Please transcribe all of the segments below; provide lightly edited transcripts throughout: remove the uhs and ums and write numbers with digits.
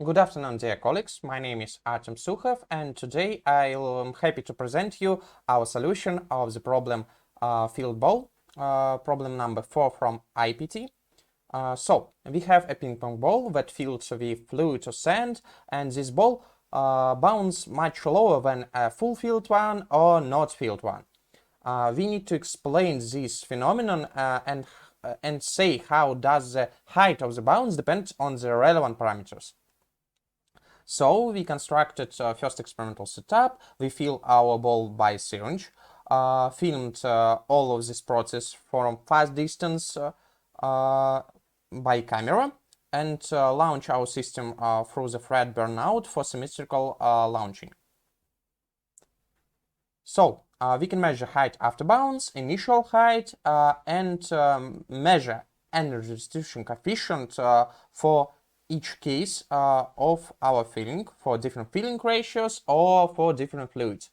Good afternoon, dear colleagues. My name is Artem Sukhev, and today I'm happy to present you our solution of the problem field ball, problem number 4 from IPT. So we have a ping pong ball that fills with fluid or sand, and this ball bounces much lower than a full filled one or not filled one. We need to explain this phenomenon and say how does the height of the bounce depend on the relevant parameters. So we constructed first experimental setup. We fill our ball by syringe, filmed all of this process from fast distance by camera, and launch our system through the thread burnout for symmetrical launching. So we can measure height after bounce, initial height, and measure energy restitution coefficient for each case of our filling, for different filling ratios or for different fluids.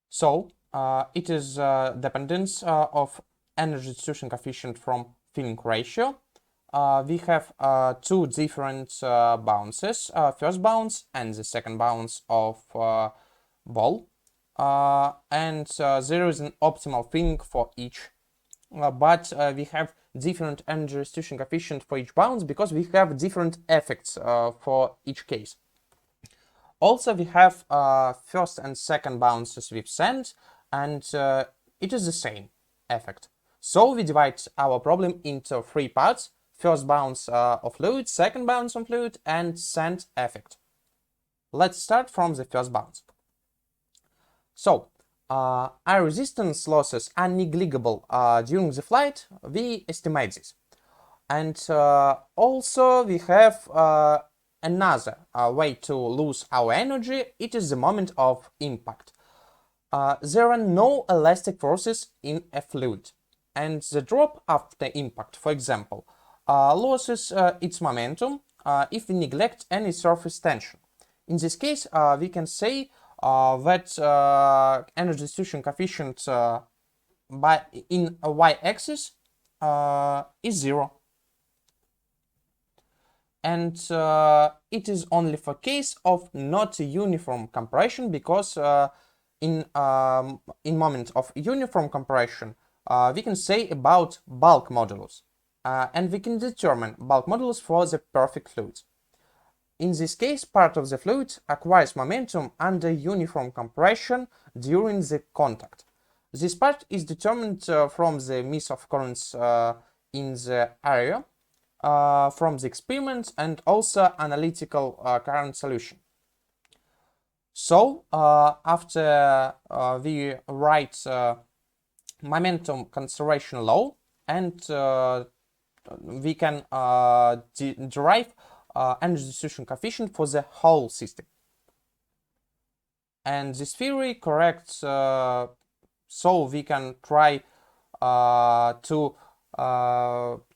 So it is dependence of energy restitution coefficient from filling ratio. We have two different bounces, first bounce and the second bounce of ball, and there is an optimal filling for each, but we have different energy restitution coefficient for each bounce because we have different effects for each case. Also, we have first and second bounces with sand, and it is the same effect. So we divide our problem into three parts: first bounce of fluid, second bounce on fluid, and sand effect. Let's start from the first bounce. So air resistance losses are negligible during the flight. We estimate this. And also we have another way to lose our energy. It is the moment of impact. There are no elastic forces in a fluid, and the drop after impact, for example, loses its momentum if we neglect any surface tension. In this case, we can say that energy restitution coefficient in a y-axis is 0. And it is only for case of not uniform compression, because in moment of uniform compression we can say about bulk modulus, and we can determine bulk modulus for the perfect fluid. In this case, part of the fluid acquires momentum under uniform compression during the contact. This part is determined from the means of currents in the area, from the experiment, and also analytical current solution. So after we write momentum conservation law, and we can derive energy restitution coefficient for the whole system. And this theory correct, so we can try to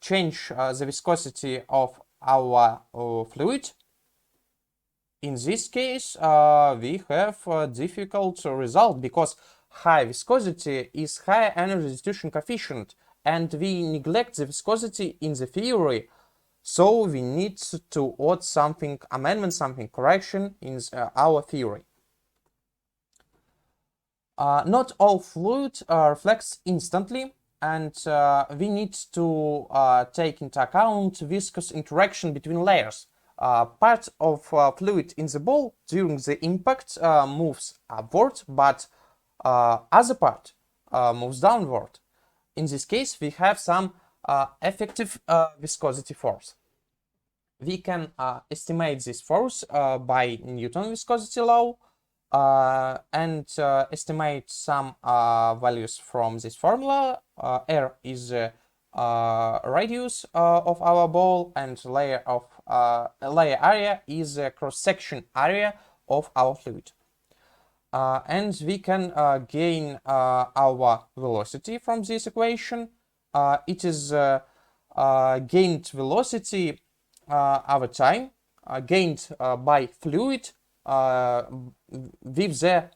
change the viscosity of our fluid. In this case, we have a difficult result, because high viscosity is high energy restitution coefficient, and we neglect the viscosity in the theory. So we need to add something, amendment, something correction in our theory. Not all fluid reflects instantly, and we need to take into account viscous interaction between layers. Part of fluid in the ball during the impact moves upward, but other part moves downward. In this case, we have some effective viscosity force. We can estimate this force by Newton viscosity law, and estimate some values from this formula. R is radius of our ball, and layer area is cross-section area of our fluid. And we can gain our velocity from this equation. It is gained velocity over time, gained by fluid with the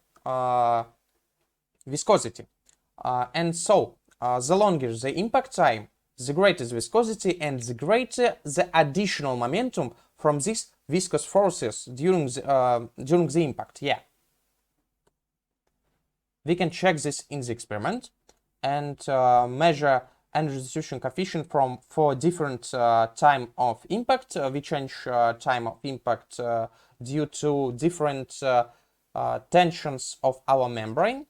viscosity. And so the longer the impact time, the greater the viscosity and the greater the additional momentum from these viscous forces during the impact. Yeah. We can check this in the experiment and measure energy restitution coefficient for different time of impact. We change time of impact due to different tensions of our membrane,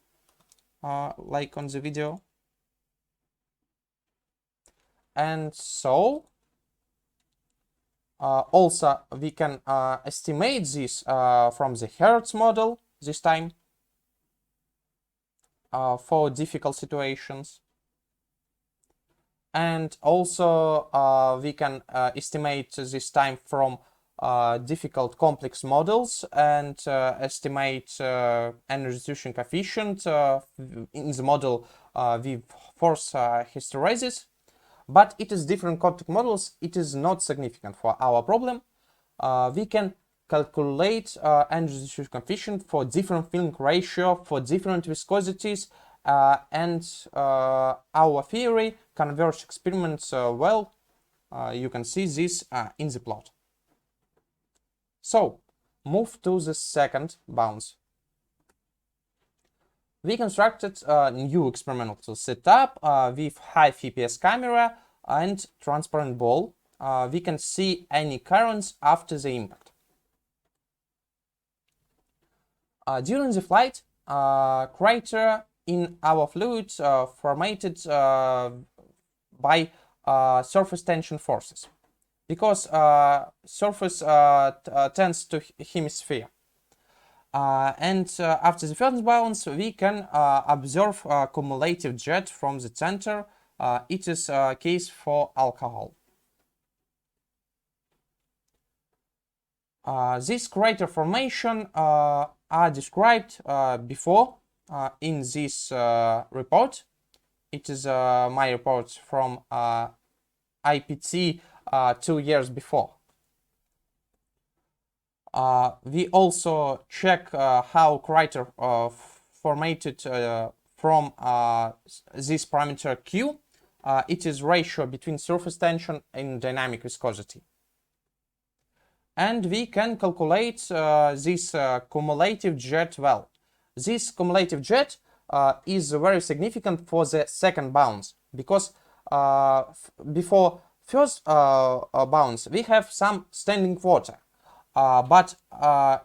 like on the video. And so also we can estimate this from the Hertz model this time for difficult situations. And also we can estimate this time from difficult complex models and estimate energy restitution coefficient in the model with force hysteresis. But it is different complex models. It is not significant for our problem. We can calculate energy restitution coefficient for different filling ratio, for different viscosities, and our theory converge experiments well. You can see this in the plot. So, move to the second bounce. We constructed a new experimental setup with high FPS camera and transparent ball. We can see any currents after the impact. During the flight, crater in our fluid formed by surface tension forces, because surface tends to hemisphere. And after the first bounce, we can observe a cumulative jet from the center. It is a case for alcohol. This crater formation are described before in this report. It is my report from IPT 2 years before. We also check how crater formed from this parameter Q. It is ratio between surface tension and dynamic viscosity. And we can calculate this cumulative jet well. This cumulative jet is very significant for the second bounce, because before first bounce we have some standing water, but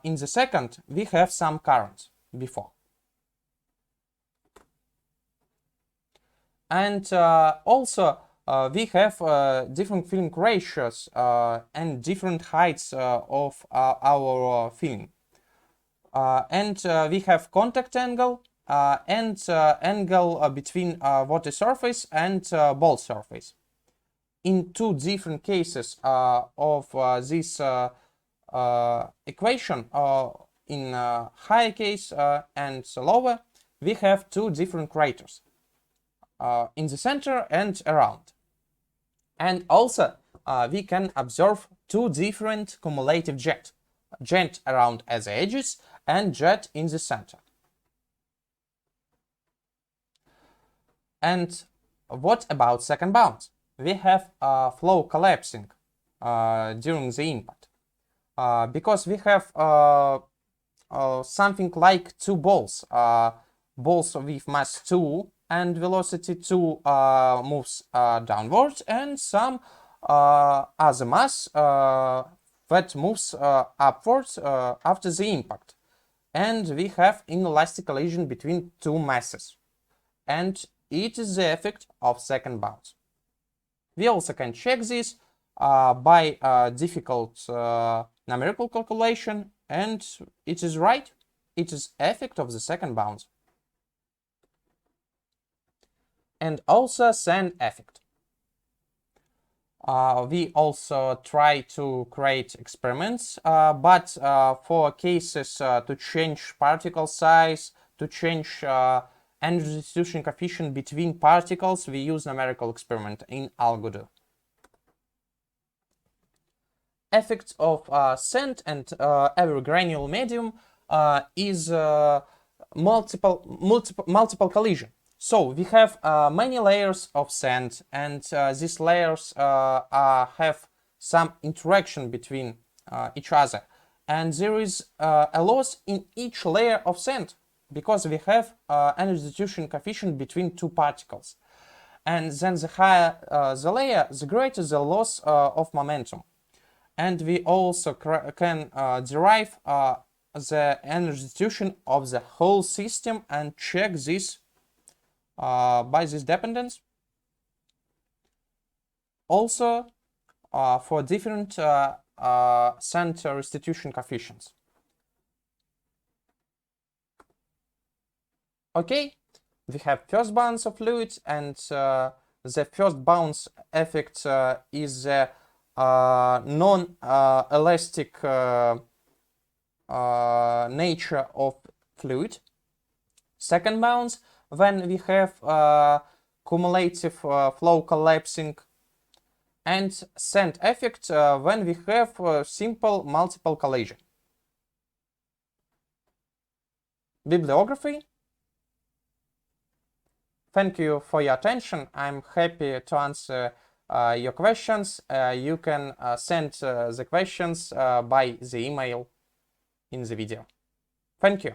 in the second we have some current before. And also we have different filling ratios and different heights of our filling. And we have contact angle and angle between water surface and ball surface. In two different cases of this equation, in higher case and lower, we have two different craters in the center and around. And also we can observe two different cumulative jet around at the edges and jet in the center. And what about second bounce? We have flow collapsing during the impact, because we have something like two balls, balls with mass 2 and velocity 2 moves downwards, and some other mass that moves upwards after the impact. And we have inelastic collision between two masses, and it is the effect of second bounce. We also can check this by difficult numerical calculation, and it is right. It is effect of the second bounce. And also sand effect. We also try to create experiments, but for cases to change particle size, to change energy restitution coefficient between particles, we use numerical experiment in algodo. Effect of sand and every granular medium is multiple collision. So we have many layers of sand, and these layers have some interaction between each other. And there is a loss in each layer of sand because we have an restitution coefficient between two particles. And then the higher the layer, the greater the loss of momentum. And we also can derive the energy distribution of the whole system and check this by this dependence. Also for different center restitution coefficients. Okay, we have first bounce of fluid, and the first bounce effect is the non-elastic nature of fluid. Second bounce, when we have cumulative flow collapsing, and sand effect when we have simple multiple collision. Bibliography. Thank you for your attention. I'm happy to answer your questions. You can send the questions by the email in the video. Thank you.